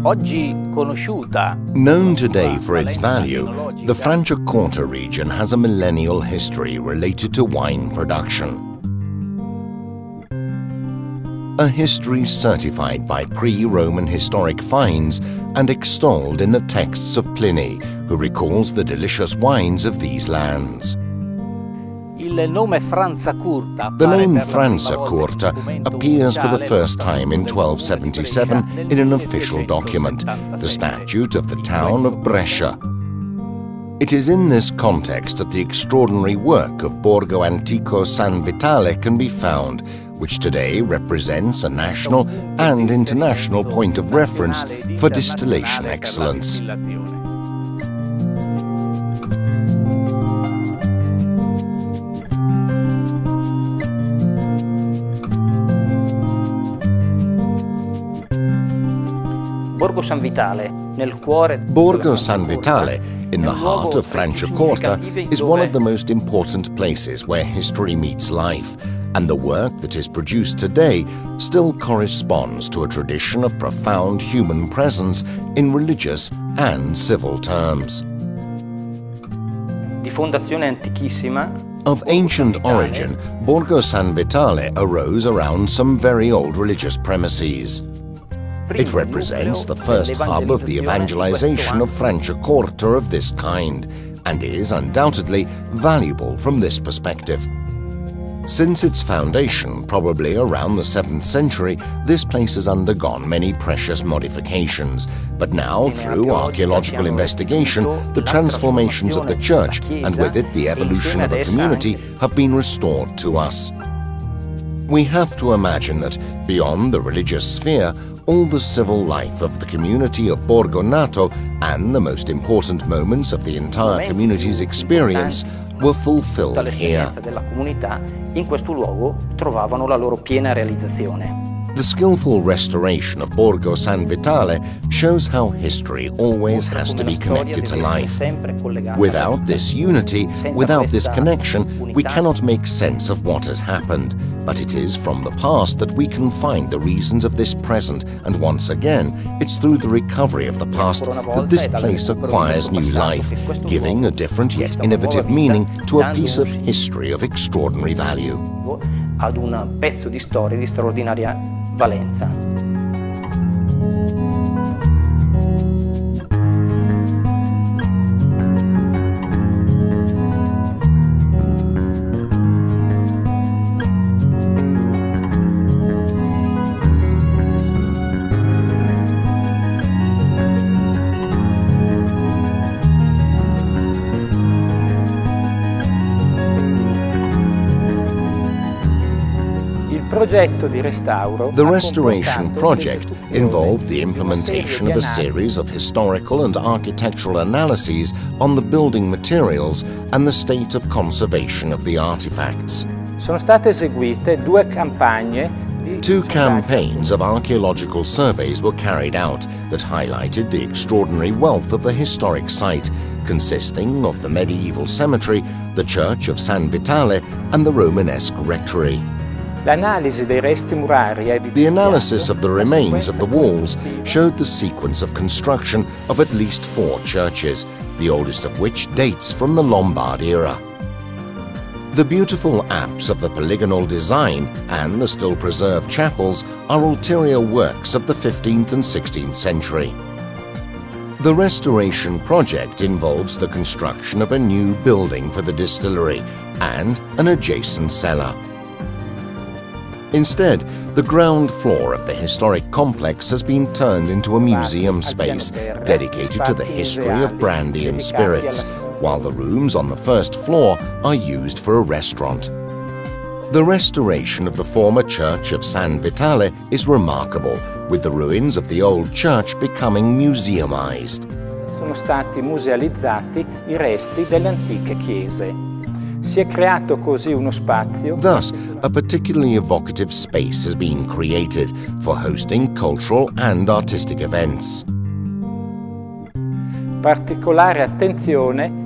Known today for its value, the Franciacorta region has a millennial history related to wine production. A history certified by pre-Roman historic finds and extolled in the texts of Pliny, who recalls the delicious wines of these lands. The name Franciacorta appears for the first time in 1277 in an official document, the Statute of the town of Brescia. It is in this context that the extraordinary work of Borgo Antico San Vitale can be found, which today represents a national and international point of reference for distillation excellence. Borgo San Vitale, in the heart of Franciacorta, is one of the most important places where history meets life, and the work that is produced today still corresponds to a tradition of profound human presence in religious and civil terms. Of ancient origin, Borgo San Vitale arose around some very old religious premises. It represents the first hub of the evangelization of Franciacorta of this kind, and is undoubtedly valuable from this perspective. Since its foundation, probably around the 7th century, this place has undergone many precious modifications, but now, through archaeological investigation, the transformations of the church, and with it the evolution of a community, have been restored to us. We have to imagine that, beyond the religious sphere, all the civil life of the community of Borgo Nato and the most important moments of the entire community's experience were fulfilled here. The skillful restoration of Borgo San Vitale shows how history always has to be connected to life. Without this unity, without this connection, we cannot make sense of what has happened. But it is from the past that we can find the reasons of this present, and once again, it's through the recovery of the past that this place acquires new life, giving a different yet innovative meaning to a piece of history of extraordinary value. Ad un pezzo di storia di straordinaria valenza. The restoration project involved the implementation of a series of historical and architectural analyses on the building materials and the state of conservation of the artifacts. Two campaigns of archaeological surveys were carried out that highlighted the extraordinary wealth of the historic site, consisting of the medieval cemetery, the church of San Vitale, and the Romanesque rectory. The analysis of the remains of the walls showed the sequence of construction of at least 4 churches, the oldest of which dates from the Lombard era. The beautiful apse of the polygonal design and the still preserved chapels are ulterior works of the 15th and 16th century. The restoration project involves the construction of a new building for the distillery and an adjacent cellar. Instead, the ground floor of the historic complex has been turned into a museum space dedicated to the history of brandy and spirits, while the rooms on the first floor are used for a restaurant. The restoration of the former church of San Vitale is remarkable, with the ruins of the old church becoming museumized. Sono stati musealizzati I resti delle antiche chiese. Si è creato così uno spazio. Thus, a particularly evocative space has been created for hosting cultural and artistic events.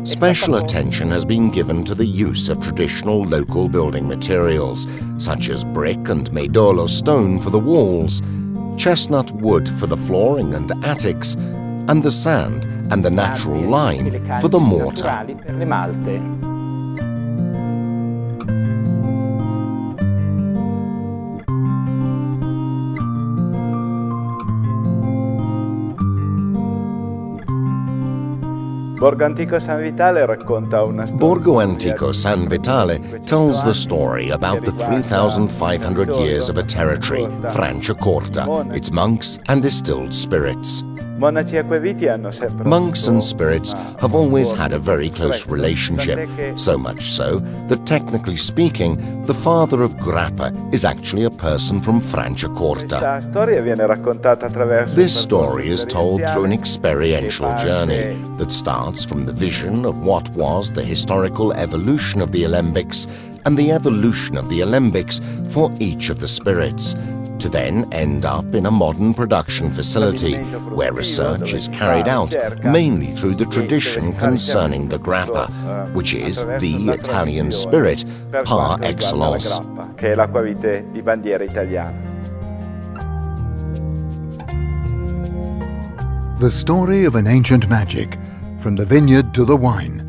Special attention has been given to the use of traditional local building materials, such as brick and Medolo stone for the walls, chestnut wood for the flooring and attics, and the sand and the natural lime for the mortar. Borgo Antico San Vitale racconta una storia. Borgo Antico San Vitale tells the story about the 3,500 years of a territory, Franciacorta, its monks and distilled spirits. Monks and spirits have always had a very close relationship, so much so that technically speaking, the father of grappa is actually a person from Franciacorta. This story is told through an experiential journey that starts from the vision of what was the historical evolution of the alembics and the evolution of the alembics for each of the spirits, to then end up in a modern production facility where research is carried out mainly through the tradition concerning the grappa, which is the Italian spirit par excellence. The story of an ancient magic, from the vineyard to the wine,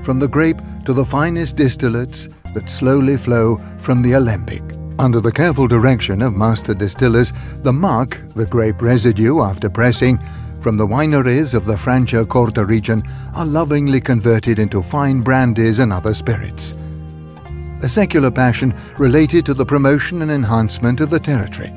from the grape to the finest distillates that slowly flow from the alembic. Under the careful direction of master distillers, the muck, the grape residue after pressing, from the wineries of the Franciacorta region are lovingly converted into fine brandies and other spirits. A secular passion related to the promotion and enhancement of the territory.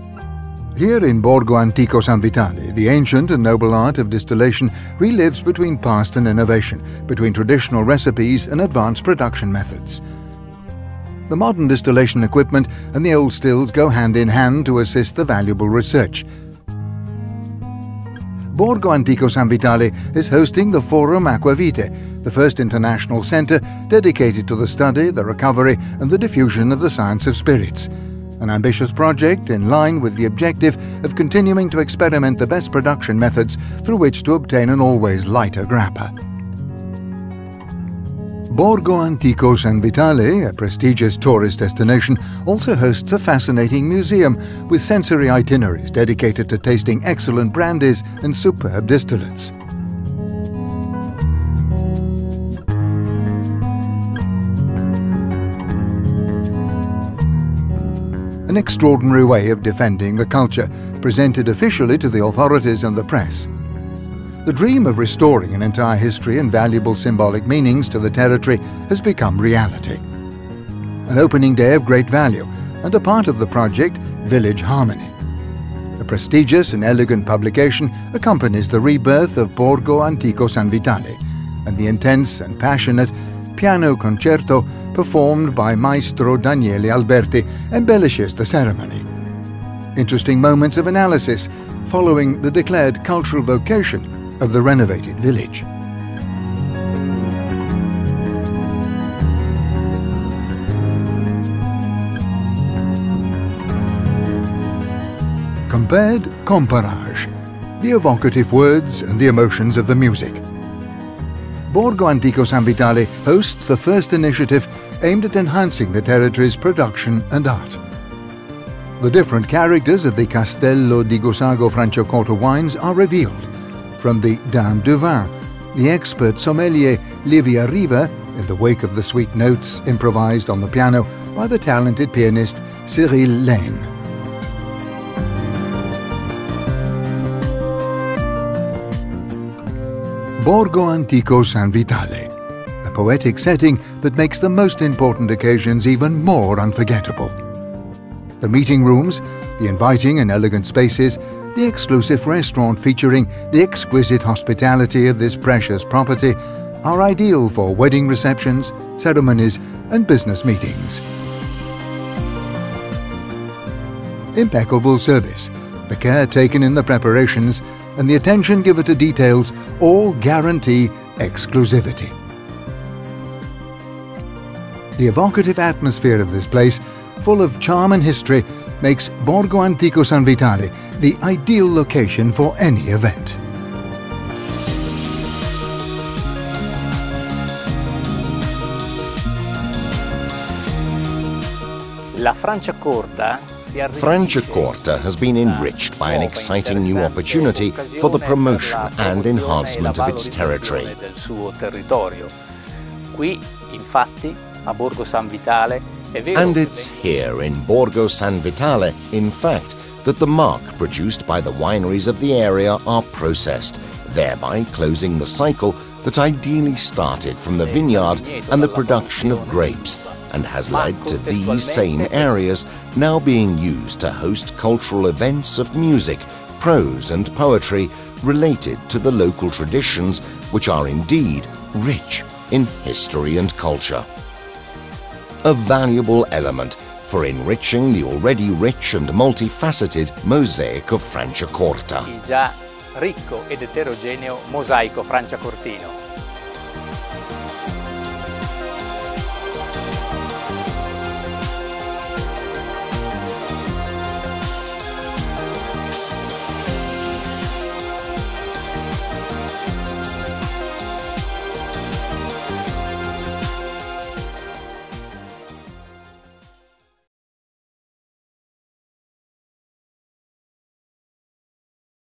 Here in Borgo Antico San Vitale, the ancient and noble art of distillation relives between past and innovation, between traditional recipes and advanced production methods. The modern distillation equipment and the old stills go hand in hand to assist the valuable research. Borgo Antico San Vitale is hosting the Forum Aquavite, the first international centre dedicated to the study, the recovery and the diffusion of the science of spirits. An ambitious project in line with the objective of continuing to experiment the best production methods through which to obtain an always lighter grappa. Borgo Antico San Vitale, a prestigious tourist destination, also hosts a fascinating museum with sensory itineraries dedicated to tasting excellent brandies and superb distillates. An extraordinary way of defending the culture, presented officially to the authorities and the press. The dream of restoring an entire history and valuable symbolic meanings to the territory has become reality. An opening day of great value and a part of the project, Village Harmony. A prestigious and elegant publication accompanies the rebirth of Borgo Antico San Vitale, and the intense and passionate piano concerto performed by Maestro Daniele Alberti embellishes the ceremony. Interesting moments of analysis following the declared cultural vocation of the renovated village. Compared comparage, the evocative words and the emotions of the music. Borgo Antico San Vitale hosts the first initiative aimed at enhancing the territory's production and art. The different characters of the Castello di Gussago Franciacorta wines are revealed, from the Dame du Vin, the expert sommelier Livia Riva, in the wake of the sweet notes improvised on the piano by the talented pianist Cyril Lane. Borgo Antico San Vitale, a poetic setting that makes the most important occasions even more unforgettable. The meeting rooms, the inviting and elegant spaces, the exclusive restaurant featuring the exquisite hospitality of this precious property are ideal for wedding receptions, ceremonies and business meetings. Impeccable service, the care taken in the preparations and the attention given to details all guarantee exclusivity. The evocative atmosphere of this place, full of charm and history, makes Borgo Antico San Vitale the ideal location for any event. La Franciacorta Franciacorta has been enriched by an exciting new opportunity for the promotion and enhancement of its territory. And it's here in Borgo San Vitale, in fact, that the marc produced by the wineries of the area are processed, thereby closing the cycle that ideally started from the vineyard and the production of grapes, and has led to these same areas now being used to host cultural events of music, prose and poetry related to the local traditions, which are indeed rich in history and culture. A valuable element for enriching the already rich and multifaceted mosaic of Franciacorta. Il già ricco ed eterogeneo mosaico franciacortino.